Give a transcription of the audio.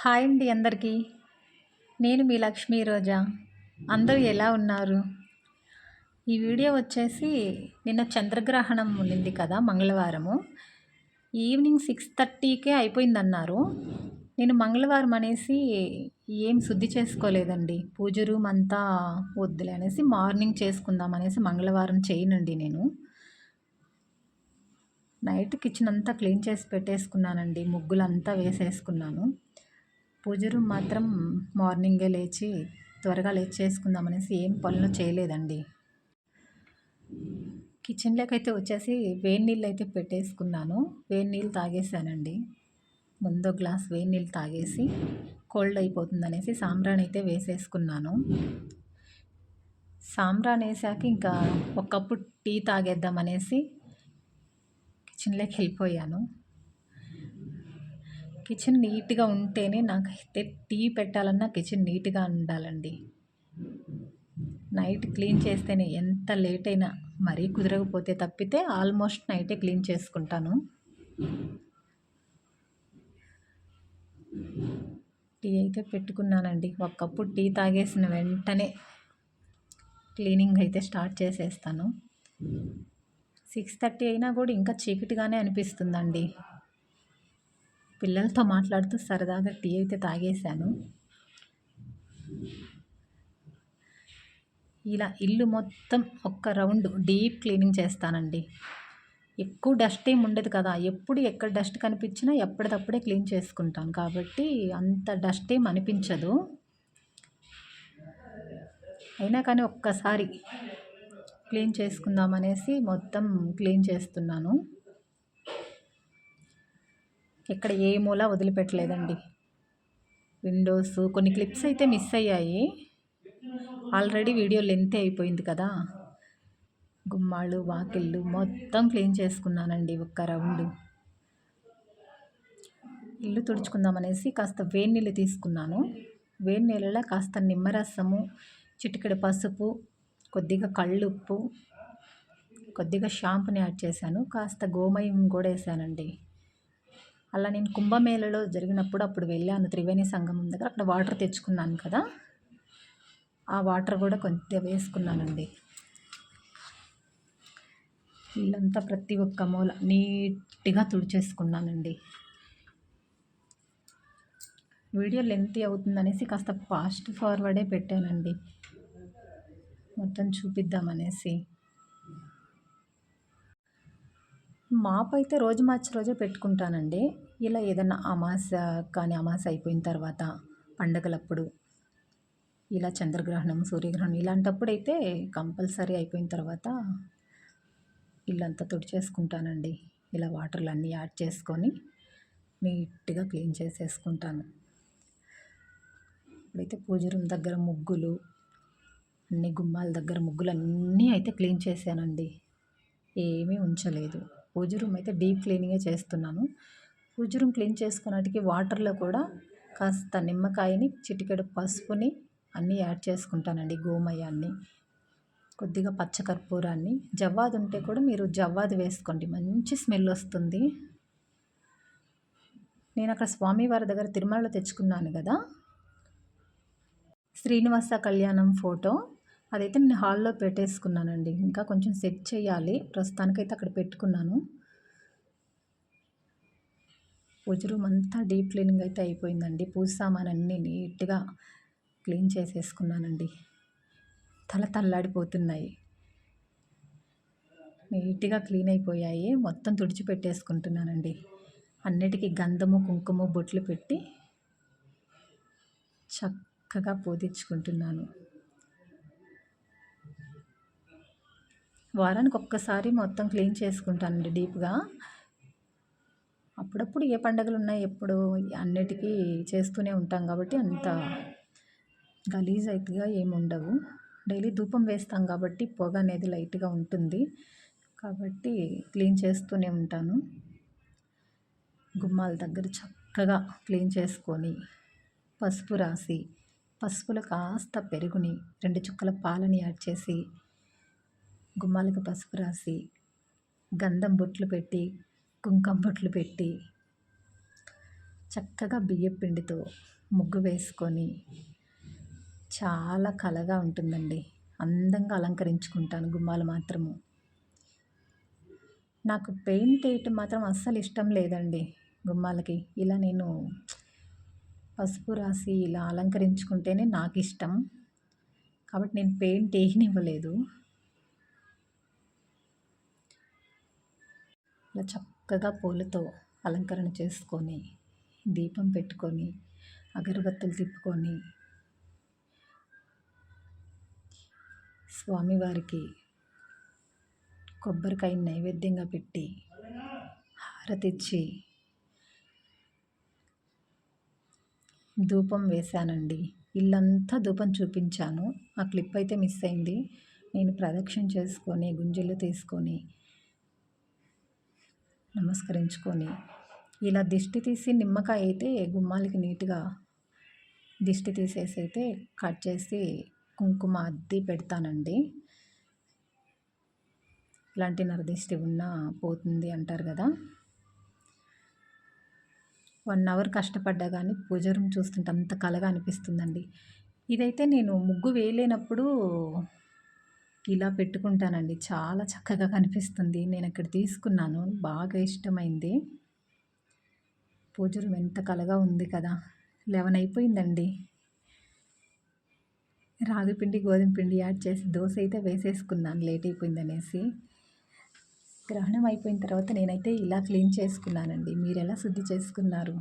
Hi అండి అందరికీ. నేను మీ లక్ష్మీ రోజా. అందరూ ఎలా ఉన్నారు? ఈ వీడియో వచ్చేసి నిన్న చంద్రగ్రహణం ఉండింది కదా మంగళవారము. ఈవినింగ్ 6:30కే అయిపోయిందన్నారు. నేను మంగళవారం అనేసి ఏం శుద్ధి చేసుకోలేదండి. పూజ రూమ్ అంతా వద్దులే అనేసి మార్నింగ్ చేసుకుందాం అనేసి మంగళవారం చేయనండి నేను. నైట్ కిచెన్ అంతా క్లీన్ చేసి పెట్టేసుకున్నానండి. ముగ్గులంతా వేసేసుకున్నాను. పూజ రూమ్ మాత్రం మార్నింగే లేచి త్వరగా లేచి చేసుకుందామనేసి ఏం పనులు చేయలేదండి. కిచెన్లోకి అయితే వచ్చేసి వేడి నీళ్ళు అయితే పెట్టేసుకున్నాను. వేడి నీళ్ళు తాగేసానండి. ముందు గ్లాస్ వేడి నీళ్ళు తాగేసి కోల్డ్ అయిపోతుందనేసి సాంబ్రాణి అయితే వేసేసుకున్నాను. సాంబ్రాణి వేసాక ఇంకా ఒక కప్పు టీ తాగేద్దామనేసి కిచెన్లోకి వెళ్ళిపోయాను. కిచెన్ నీట్గా ఉంటేనే నాకైతే టీ పెట్టాలన్నా కిచెన్ నీట్గా ఉండాలండి. నైట్ క్లీన్ చేస్తేనే ఎంత లేట్ అయినా మరీ కుదరకపోతే తప్పితే ఆల్మోస్ట్ నైటే క్లీన్ చేసుకుంటాను. టీ అయితే పెట్టుకున్నానండి. ఒక కప్పు టీ తాగేసిన వెంటనే క్లీనింగ్ అయితే స్టార్ట్ చేసేస్తాను. 6:30 అయినా కూడా ఇంకా చీకటిగానే అనిపిస్తుందండి. పిల్లలతో మాట్లాడుతూ సరదాగా టీ అయితే తాగేశాను. ఇలా ఇల్లు మొత్తం ఒక్క రౌండ్ డీప్ క్లీనింగ్ చేస్తానండి. ఎక్కువ డస్ట్ ఏమి ఉండదు కదా, ఎప్పుడు ఎక్కడ డస్ట్ కనిపించినా ఎప్పటికప్పుడే క్లీన్ చేసుకుంటాను కాబట్టి అంత డస్ట్ ఏమి అనిపించదు. అయినా కానీ ఒక్కసారి క్లీన్ చేసుకుందామనేసి మొత్తం క్లీన్ చేస్తున్నాను. ఎక్కడ ఏ మూల వదిలిపెట్టలేదండి. విండోస్ కొన్ని క్లిప్స్ అయితే మిస్ అయ్యాయి. ఆల్రెడీ వీడియో లెంత్ అయిపోయింది కదా. గుమ్మాళ్ళు వాకిళ్ళు మొత్తం క్లీన్ చేసుకున్నానండి ఒక్క రౌండ్. ఇల్లు తుడుచుకుందామనేసి కాస్త వేడి నీళ్ళు తీసుకున్నాను. వేడి నీళ్ళలో కాస్త నిమ్మరసము, చిటికెడు పసుపు, కొద్దిగా కళ్ళుప్పు, కొద్దిగా షాంపుని యాడ్ చేశాను. కాస్త గోమయం కూడా వేసానండి. అలా నేను కుంభమేళలో జరిగినప్పుడు అప్పుడు వెళ్ళాను త్రివేణి సంగమం దగ్గర. అక్కడ వాటర్ తెచ్చుకున్నాను కదా, ఆ వాటర్ కూడా కొంచెం వేసుకున్నానండి. ఇల్లంతా ప్రతి ఒక్క మూల నీట్గా తుడిచేసుకున్నానండి. వీడియో లెంత్ అవుతుందనేసి కాస్త ఫాస్ట్ ఫార్వర్డే పెట్టానండి, మొత్తం చూపిద్దామనేసి. మాప్ అయితే రోజు మార్చి రోజే పెట్టుకుంటానండి. ఇలా ఏదన్నా అమావాస్య కానీ అమావాస్య అయిపోయిన తర్వాత పండగలప్పుడు ఇలా చంద్రగ్రహణం, సూర్యగ్రహణం ఇలాంటప్పుడు అయితే కంపల్సరీ అయిపోయిన తర్వాత ఇల్లంతా తుడిచేసుకుంటానండి. ఇలా వాటర్లు అన్నీ యాడ్ చేసుకొని నీట్గా క్లీన్ చేసేసుకుంటాను. ఇప్పుడైతే పూజ రూమ్ దగ్గర ముగ్గులు, అన్ని గుమ్మాల దగ్గర ముగ్గులు అన్నీ అయితే క్లీన్ చేశానండి. ఏమీ ఉంచలేదు. పూజ రూమ్ అయితే డీప్ క్లీనింగే చేస్తున్నాను. పూజ రూమ్ క్లీన్ చేసుకున్నట్టుకి వాటర్లో కూడా కాస్త నిమ్మకాయని, చిటికెడు పసుపుని అన్నీ యాడ్ చేసుకుంటానండి. గోమయాన్ని, కొద్దిగా పచ్చకర్పూరాన్ని, జవ్వాది ఉంటే కూడా మీరు జవ్వాది వేసుకోండి, మంచి స్మెల్ వస్తుంది. నేను అక్కడ స్వామివారి దగ్గర తిరుమలలో తెచ్చుకున్నాను కదా శ్రీనివాస కళ్యాణం ఫోటో, అదైతే నేను హాల్లో పెట్టేసుకున్నానండి. ఇంకా కొంచెం సెట్ చేయాలి, ప్రస్తుతానికైతే అక్కడ పెట్టుకున్నాను. పూజ రూమ్ అంతా డీప్ క్లీనింగ్ అయితే అయిపోయిందండి. పూజ సామాన్ అన్నీ నీట్గా క్లీన్ చేసేసుకున్నానండి. తల్లాడిపోతున్నాయి, నీట్గా క్లీన్ అయిపోయాయి. మొత్తం తుడిచిపెట్టేసుకుంటున్నానండి. అన్నిటికీ గంధము, కుంకుమ బొట్లు పెట్టి చక్కగా పూజించుకుంటున్నాను. వారానికి ఒక్కసారి మొత్తం క్లీన్ చేసుకుంటానండి డీప్గా. అప్పుడప్పుడు ఏ పండుగలు ఉన్నాయి ఎప్పుడు అన్నిటికీ చేస్తూనే ఉంటాం కాబట్టి అంత గలీజ్ అయితేగా ఏమి ఉండవు. డైలీ ధూపం వేస్తాం కాబట్టి పొగ అనేది లైట్గా ఉంటుంది కాబట్టి క్లీన్ చేస్తూనే ఉంటాను. గుమ్మాల దగ్గర చక్కగా క్లీన్ చేసుకొని పసుపు రాసి, పసుపులో కాస్త పెరుగుని, 2 చుక్కల పాలని యాడ్ చేసి గుమ్మాలకు పసుపు రాసి, గంధం బొట్లు పెట్టి, కుంకుమ బొట్లు పెట్టి చక్కగా బియ్యపు పిండితో ముగ్గు వేసుకొని చాలా కళగా ఉంటుందండి. అందంగా అలంకరించుకుంటాను గుమ్మాలు మాత్రము. నాకు పెయింట్ ఏయటం మాత్రం అస్సలు ఇష్టం లేదండి గుమ్మాలకి. ఇలా నేను పసుపు రాసి ఇలా అలంకరించుకుంటేనే నాకిష్టం. కాబట్టి నేను పెయింట్ ఏయనివ్వలేదు. ఇలా చక్కగా పూలతో అలంకరణ చేసుకొని, దీపం పెట్టుకొని, అగరబత్తులు తిప్పుకొని, స్వామివారికి కొబ్బరికాయ నైవేద్యంగా పెట్టి, హారతిచ్చి, ధూపం వేశానండి. ఇల్లంతా ధూపం చూపించాను. ఆ క్లిప్ అయితే మిస్ అయింది. నేను ప్రదక్షిణ చేసుకొని, గుంజలు తీసుకొని, నమస్కరించుకొని, ఇలా దిష్టి తీసి నిమ్మకాయ అయితే గుమ్మాలకి నీట్‌గా దిష్టి తీసేసి అయితే కట్ చేసి కుంకుమ అద్ది పెడతానండి. ఇలాంటి నరదిష్టి ఉన్నా పోతుంది అంటారు కదా! 1 అవర్ కష్టపడ్డా గానీ పూజ రూమ్ చూస్తుంటే అంత కళగా అనిపిస్తుందండి. ఇదైతే నేను ముగ్గు వేయలేనప్పుడు ఇలా పెట్టుకుంటానండి. చాలా చక్కగా కనిపిస్తుంది. నేనక్కడ తీసుకున్నాను. బాగా ఇష్టమైంది. పూజ రూమ్ ఎంత కళగా ఉంది కదా! 11 అయిపోయిందండి. రాగిపిండి, గోధుమ పిండి యాడ్ చేసి దోస అయితే వేసేసుకున్నాను లేట్ అయిపోయిందనేసి. గ్రహణం అయిపోయిన తర్వాత నేనైతే ఇలా క్లీన్ చేసుకున్నానండి. మీరెలా శుద్ధి చేసుకున్నారు?